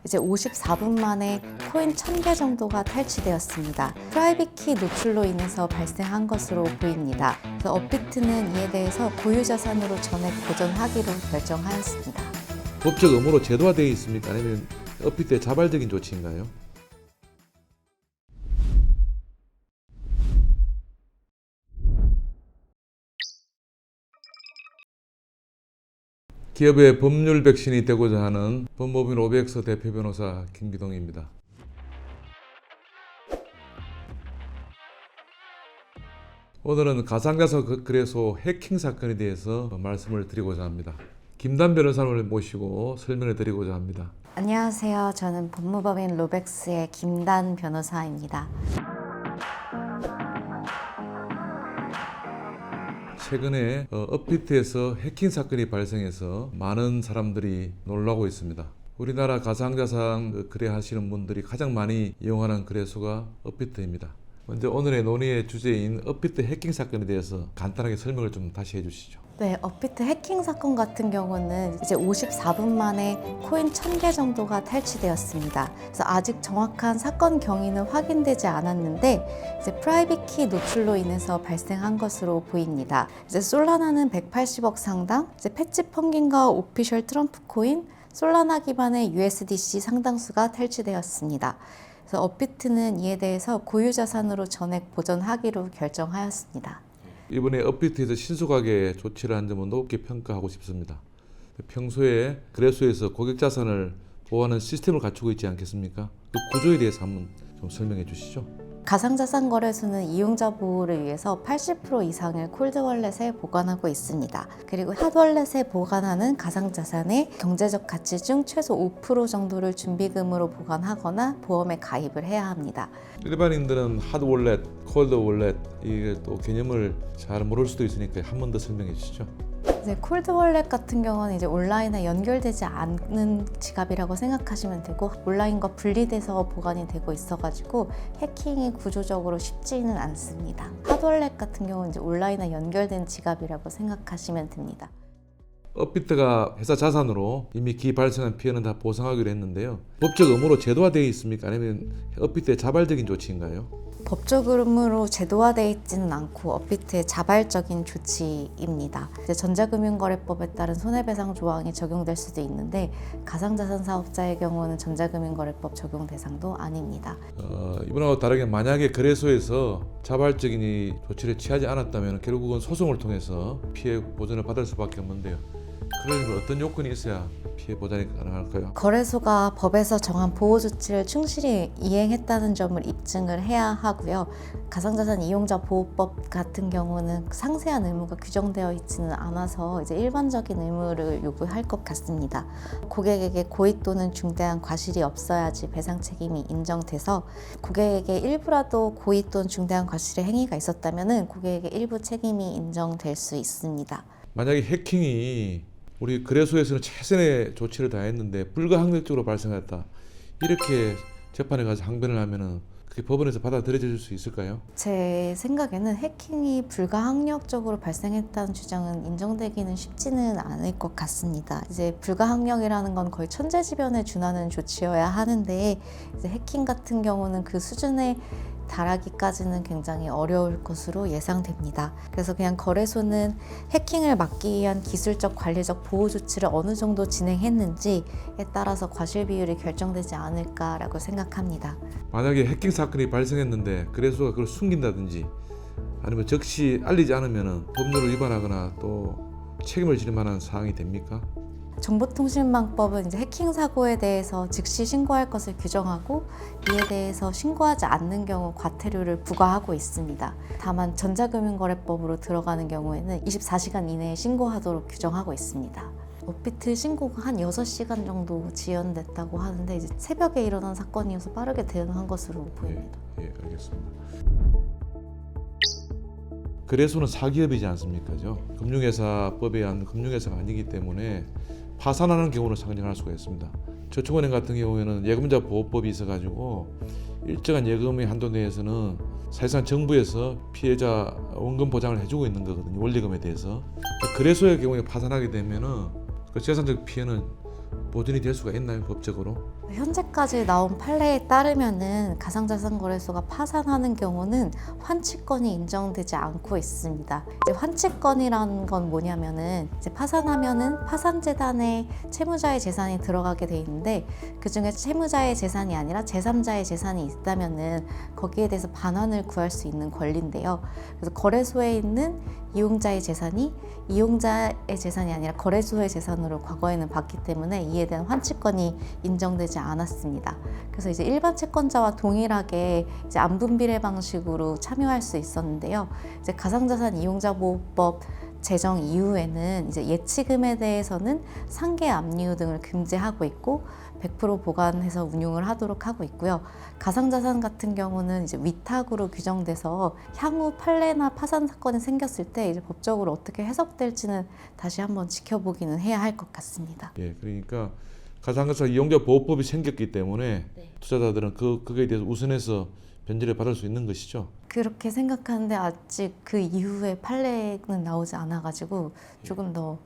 이제 54분 만에 코인 1000개 정도가 탈취되었습니다. 프라이빗 키 노출로 인해서 발생한 것으로 보입니다. 그래서 업비트는 이에 대해서 고유자산으로 전액 보전하기로 결정하였습니다. 법적 의무로 제도화되어 있습니까? 아니면 업비트의 자발적인 조치인가요? 기업의 법률 백신이 되고자 하는 법무법인 OBX 대표 변호사 김기동입니다. 오늘은 가상자산 거래소 해킹 사건에 대해서 말씀을 드리고자 합니다. 김단 변호사를 모시고 설명을 드리고자 합니다. 안녕하세요. 저는 법무법인 로백스의 김단 변호사입니다. 최근에 업비트에서 해킹 사건이 발생해서 많은 사람들이 놀라고 있습니다. 우리나라 가상자산 거래하시는 분들이 가장 많이 이용하는 거래소가 업비트입니다. 먼저 오늘의 논의의 주제인 업비트 해킹 사건에 대해서 간단하게 설명을 좀 다시 해주시죠. 네, 업비트 해킹 사건 같은 경우는 이제 54분 만에 코인 1000개 정도가 탈취되었습니다. 그래서 아직 정확한 사건 경위는 확인되지 않았는데 이제 프라이빗 키 노출로 인해서 발생한 것으로 보입니다. 이제 솔라나는 180억 상당, 이제 패치 펌킨과 오피셜 트럼프 코인, 솔라나 기반의 USDC 상당수가 탈취되었습니다. 그래서 업비트는 이에 대해서 고유자산으로 전액 보전하기로 결정하였습니다. 이번에 업비트에서 신속하게 조치를 한 점은 높게 평가하고 싶습니다. 평소에 거래소에서 고객 자산을 보호하는 시스템을 갖추고 있지 않겠습니까? 그 구조에 대해서 한번 좀 설명해 주시죠. 가상자산 거래소는 이용자 보호를 위해서 80% 이상을 콜드월렛에 보관하고 있습니다. 그리고 핫월렛에 보관하는 가상자산의 경제적 가치 중 최소 5% 정도를 준비금으로 보관하거나 보험에 가입을 해야 합니다. 일반인들은 핫월렛, 콜드월렛 이게 또 개념을 잘 모를 수도 있으니까 한 번 더 설명해 주시죠. 이제 콜드월렛 같은 경우는 이제 온라인에 연결되지 않는 지갑이라고 생각하시면 되고 온라인과 분리돼서 보관이 되고 있어가지고 해킹이 구조적으로 쉽지는 않습니다. 핫월렛 같은 경우는 이제 온라인에 연결된 지갑이라고 생각하시면 됩니다. 업비트가 회사 자산으로 이미 기 발생한 피해는 다 보상하기로 했는데요. 법적 의무로 제도화되어 있습니까? 아니면 업비트의 자발적인 조치인가요? 법적으로 제도화되어 있지는 않고 업비트의 자발적인 조치입니다. 이제 전자금융거래법에 따른 손해배상 조항이 적용될 수도 있는데 가상자산 사업자의 경우는 전자금융거래법 적용 대상도 아닙니다. 이번하고 다르게 만약에 거래소에서 자발적인 이 조치를 취하지 않았다면 결국은 소송을 통해서 피해 보전을 받을 수밖에 없는데요. 그러려면 어떤 요건이 있어야 피해 보전이 가능할까요? 거래소가 법에서 정한 보호 조치를 충실히 이행했다는 점을 입증을 해야 하고요. 가상자산 이용자 보호법 같은 경우는 상세한 의무가 규정되어 있지는 않아서 이제 일반적인 의무를 요구할 것 같습니다. 고객에게 고의 또는 중대한 과실이 없어야지 배상 책임이 인정돼서 고객에게 일부라도 고의 또는 중대한 과실의 행위가 있었다면 고객에게 일부 책임이 인정될 수 있습니다. 만약에 해킹이 우리 거래소에서는 최선의 조치를 다했는데 불가항력적으로 발생했다. 이렇게 재판에 가서 항변을 하면은 그게 법원에서 받아들여질 수 있을까요? 제 생각에는 해킹이 불가항력적으로 발생했다는 주장은 인정되기는 쉽지는 않을 것 같습니다. 이제 불가항력이라는 건 거의 천재지변에 준하는 조치여야 하는데 이제 해킹 같은 경우는 그 수준에 달하기까지는 굉장히 어려울 것으로 예상됩니다. 그래서 그냥 거래소는 해킹을 막기 위한 기술적 관리적 보호 조치를 어느 정도 진행했는지에 따라서 과실 비율이 결정되지 않을까라고 생각합니다. 만약에 해킹 사건이 발생했는데 거래소가 그걸 숨긴다든지 아니면 적시 알리지 않으면 법률을 위반하거나 또 책임을 질 만한 사항이 됩니까? 정보통신망법은 이제 해킹 사고에 대해서 즉시 신고할 것을 규정하고 이에 대해서 신고하지 않는 경우 과태료를 부과하고 있습니다. 다만 전자금융거래법으로 들어가는 경우에는 24시간 이내에 신고하도록 규정하고 있습니다. 업비트 신고가 한 6시간 정도 지연됐다고 하는데 이제 새벽에 일어난 사건이어서 빠르게 대응한 것으로 보입니다. 예, 알겠습니다. 거래소는 사기업이지 않습니까? 금융회사법에 의한 금융회사가 아니기 때문에 파산하는 경우를 상정할 수가 있습니다. 저축은행 같은 경우에는 예금자 보호법이 있어가지고 일정한 예금의 한도 내에서는 사실상 정부에서 피해자 원금 보장을 해주고 있는 거거든요. 원리금에 대해서. 거래소의 경우에 파산하게 되면은 그 재산적 피해는 보전이 될 수가 있나요? 법적으로? 현재까지 나온 판례에 따르면은 가상자산거래소가 파산하는 경우는 환치권이 인정되지 않고 있습니다. 이제 환치권이라는 건 뭐냐면은 이제 파산하면은 파산재단에 채무자의 재산이 들어가게 돼 있는데 그 중에 채무자의 재산이 아니라 제3자의 재산이 있다면은 거기에 대해서 반환을 구할 수 있는 권리인데요. 그래서 거래소에 있는 이용자의 재산이 이용자의 재산이 아니라 거래소의 재산으로 과거에는 봤기 때문에 이에 대한 환치권이 인정되지 않았습니다. 그래서 이제 일반 채권자와 동일하게 이제 안분비례 방식으로 참여할 수 있었는데요. 이제 가상자산 이용자 보호법 제정 이후에는 이제 예치금에 대해서는 상계 압류 등을 금지하고 있고 100% 보관해서 운용을 하도록 하고 있고요. 가상자산 같은 경우는 이제 위탁으로 규정돼서 향후 판례나 파산 사건이 생겼을 때 이제 법적으로 어떻게 해석될지는 다시 한번 지켜보기는 해야 할 것 같습니다. 예, 그러니까 가상자산 이용자 보호법이 생겼기 때문에 네. 투자자들은 그거에 대해서 우선해서 변제를 받을 수 있는 것이죠. 그렇게 생각하는데 아직 그 이후에 판례는 나오지 않아가지고 조금 더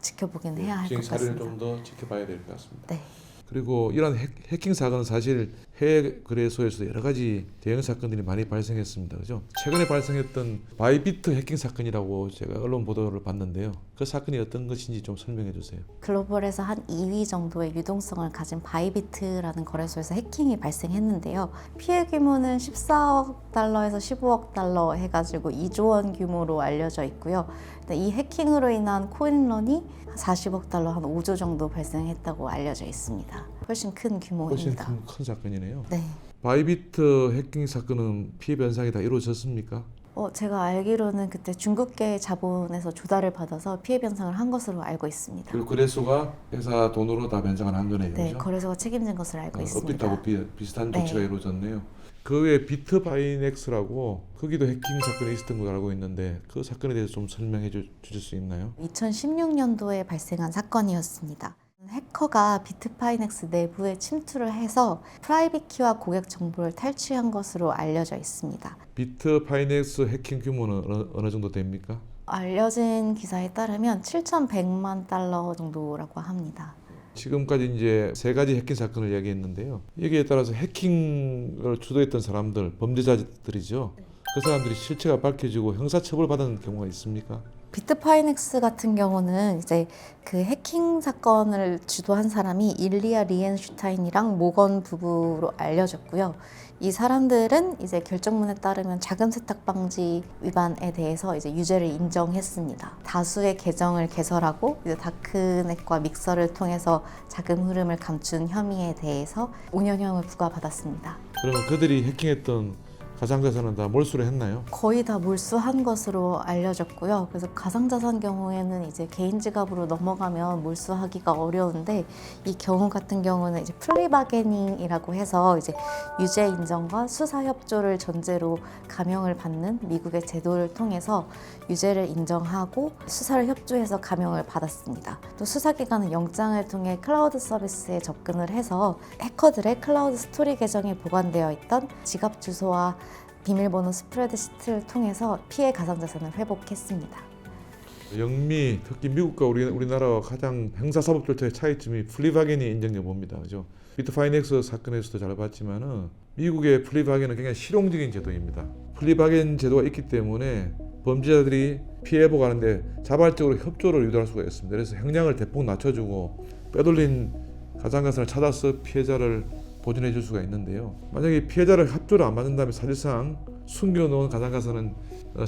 지켜보긴 해야 할 것 사례를 같습니다. 좀 더 지켜봐야 될 것 같습니다. 네. 그리고 이런 해킹 사건은 사실 해외 거래소에서 여러 가지 대형 사건들이 많이 발생했습니다. 그죠? 최근에 발생했던 바이비트 해킹 사건이라고 제가 언론 보도를 봤는데요. 그 사건이 어떤 것인지 좀 설명해 주세요. 글로벌에서 한 2위 정도의 유동성을 가진 바이비트라는 거래소에서 해킹이 발생했는데요. 피해 규모는 14억 달러에서 15억 달러 해가지고 2조 원 규모로 알려져 있고요. 이 해킹으로 인한 코인런이 40억 달러 한 5조 정도 발생했다고 알려져 있습니다. 훨씬 큰 훨씬 규모입니다. 큰 사건이네요. 네. 바이비트 해킹 사건은 피해 변상이 다 이루어졌습니까? 제가 알기로는 그때 중국계 자본에서 조달을 받아서 피해 변상을 한 것으로 알고 있습니다. 그리고 거래소가 회사 돈으로 다 변상을 한 거네요. 네, 그죠? 거래소가 책임진 것으로 알고 있습니다. 업비트하고 비슷한 네. 조치가 이루어졌네요. 그 외에 비트바이넥스라고 거기도 해킹 사건이 있었던 걸로 알고 있는데 그 사건에 대해서 좀 설명해 주실 수 있나요? 2016년도에 발생한 사건이었습니다. 해커가 비트파이넥스 내부에 침투를 해서 프라이빗 키와 고객 정보를 탈취한 것으로 알려져 있습니다. 비트바이넥스 해킹 규모는 어느 정도 됩니까? 알려진 기사에 따르면 7,100만 달러 정도라고 합니다. 지금까지 이제 세 가지 해킹 사건을 이야기했는데요. 여기에 따라서 해킹을 주도했던 사람들, 범죄자들이죠. 그 사람들이 실체가 밝혀지고 형사처벌 받은 경우가 있습니까? 비트파이넥스 같은 경우는 이제 그 해킹 사건을 주도한 사람이 일리아 리엔슈타인이랑 모건 부부로 알려졌고요. 이 사람들은 이제 결정문에 따르면 자금 세탁 방지 위반에 대해서 이제 유죄를 인정했습니다. 다수의 계정을 개설하고 이제 다크넷과 믹서를 통해서 자금 흐름을 감춘 혐의에 대해서 5년형을 부과받았습니다. 그러면 그들이 해킹했던 가상자산은 다 몰수를 했나요? 거의 다 몰수한 것으로 알려졌고요. 그래서 가상자산 경우에는 이제 개인 지갑으로 넘어가면 몰수하기가 어려운데 이 경우 같은 경우는 이제 플리바게닝이라고 해서 이제 유죄 인정과 수사 협조를 전제로 감형을 받는 미국의 제도를 통해서 유죄를 인정하고 수사를 협조해서 감형을 받았습니다. 또 수사기관은 영장을 통해 클라우드 서비스에 접근을 해서 해커들의 클라우드 스토리 계정에 보관되어 있던 지갑 주소와 비밀번호 스프레드시트를 통해서 피해 가상자산을 회복했습니다. 영미, 특히 미국과 우리나라와 가장 형사사법 절차의 차이점이 플리바겐이 인정 여부입니다. 그죠? 비트파이넥스 사건에서도 잘 봤지만은 미국의 플리바겐은 굉장히 실용적인 제도입니다. 플리바겐 제도가 있기 때문에 범죄자들이 피해 회복하는데 자발적으로 협조를 유도할 수가 있습니다. 그래서 형량을 대폭 낮춰주고 빼돌린 가상자산을 찾아서 피해자를 보존해 줄 수가 있는데요. 만약에 피해자를 협조를 안 받는다면 사실상 숨겨놓은 가상자산은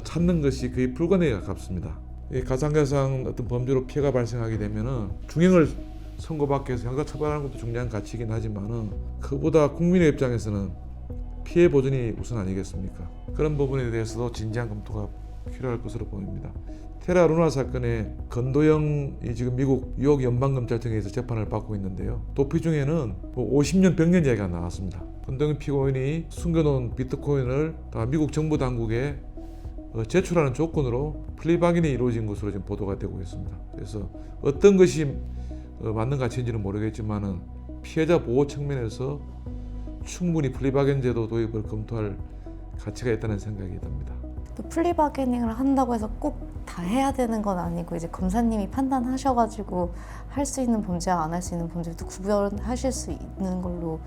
찾는 것이 거의 불가능에 가깝습니다. 이 가상자산 어떤 범죄로 피해가 발생하게 되면은 중형을 선고받기 위해서 형사처벌하는 것도 중요한 가치이긴 하지만은 그보다 국민의 입장에서는 피해 보전이 우선 아니겠습니까? 그런 부분에 대해서도 진지한 검토가 필요할 것으로 보입니다. 테라 루나 사건의 건도영이 지금 미국 뉴욕 연방검찰청에서 재판을 받고 있는데요. 도피 중에는 50년, 100년 이야기가 나왔습니다. 건도영 피고인이 숨겨놓은 비트코인을 다 미국 정부 당국에 제출하는 조건으로 플리바겐이 이루어진 것으로 지금 보도가 되고 있습니다. 그래서 어떤 것이 맞는 가치인지는 모르겠지만은 피해자 보호 측면에서 충분히 플리바겐 제도 도입을 검토할 가치가 있다는 생각이 듭니다. 또 플리바게닝을 한다고 해서 꼭 다 해야 되는 건 아니고 이제 검사님이 판단하셔가지고 할 수 있는 범죄와 안 할 수 있는 범죄도 구별하실 수 있는 걸로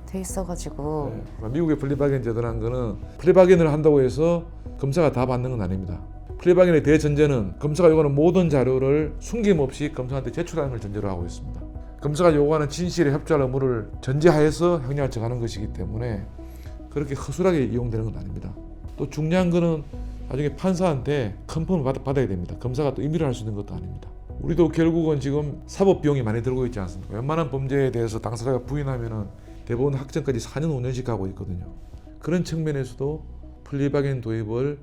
돼 있어가지고 네. 미국의 플리바겐 제도라는 거는 플리바겐을 한다고 해서 검사가 다 받는 건 아닙니다. 플리바겐의 대전제는 검사가 요구하는 모든 자료를 숨김없이 검사한테 제출하는 걸 전제로 하고 있습니다. 검사가 요구하는 진실에 협조할 의무를 전제하에서 형량을 정하는 것이기 때문에 그렇게 허술하게 이용되는 건 아닙니다. 또 중요한 거는 나중에 판사한테 컨펌을 받아야 됩니다. 검사가 또 임의를 할 수 있는 것도 아닙니다. 우리도 결국은 지금 사법 비용이 많이 들고 있지 않습니까? 웬만한 범죄에 대해서 당사자가 부인하면은 대법원 확정까지 4년 5년씩 가고 있거든요. 그런 측면에서도 플리바겐 도입을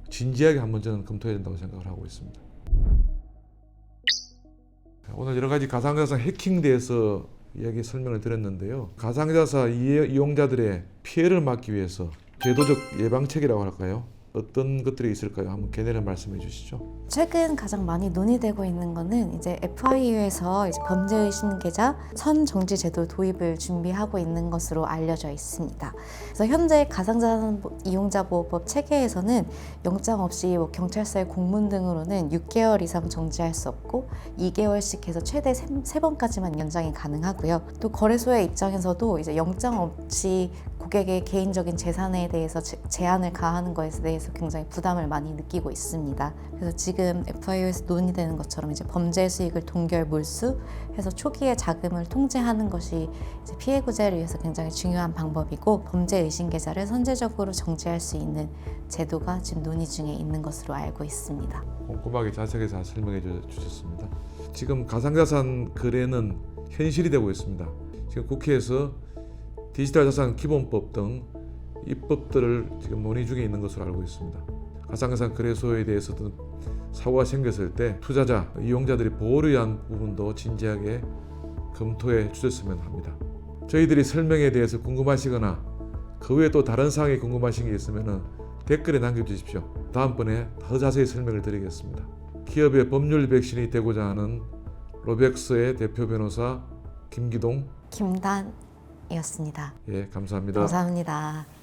진지하게 한번 저는 검토해야 된다고 생각을 하고 있습니다. 오늘 여러 가지 가상자산 해킹에 대해서 이야기 설명을 드렸는데요. 가상자산 이용자들의 피해를 막기 위해서 제도적 예방책이라고 할까요? 어떤 것들이 있을까요? 한번 개념을 말씀해 주시죠. 최근 가장 많이 논의되고 있는 거는 이제 FIU에서 이제 범죄의심 계좌 선정지 제도 도입을 준비하고 있는 것으로 알려져 있습니다. 그래서 현재 가상자산 이용자 보호법 체계에서는 영장 없이 뭐 경찰서의 공문 등으로는 6개월 이상 정지할 수 없고 2개월씩 해서 최대 3번까지만 연장이 가능하고요. 또 거래소의 입장에서도 이제 영장 없이 고객의 개인적인 재산에 대해서 제한을 가하는 것에 대해서 굉장히 부담을 많이 느끼고 있습니다. 그래서 지금 FIU에서 논의되는 것처럼 이제 범죄 수익을 동결 몰수해서 초기에 자금을 통제하는 것이 이제 피해 구제를 위해서 굉장히 중요한 방법이고 범죄 의심 계좌를 선제적으로 정지할 수 있는 제도가 지금 논의 중에 있는 것으로 알고 있습니다. 꼼꼼하게 자세하게 잘 설명해 주셨습니다. 지금 가상자산 거래는 현실이 되고 있습니다. 지금 국회에서 디지털 자산 기본법 등 입법들을 지금 논의 중에 있는 것으로 알고 있습니다. 가상자산 거래소에 대해서도 사고가 생겼을 때 투자자, 이용자들이 보호를 위한 부분도 진지하게 검토해 주셨으면 합니다. 저희들이 설명에 대해서 궁금하시거나 그 외에 또 다른 사항이 궁금하신 게 있으면 댓글에 남겨주십시오. 다음번에 더 자세히 설명을 드리겠습니다. 기업의 법률 백신이 되고자 하는 로벡스의 대표 변호사 김기동 김단이었습니다. 감사합니다. 감사합니다.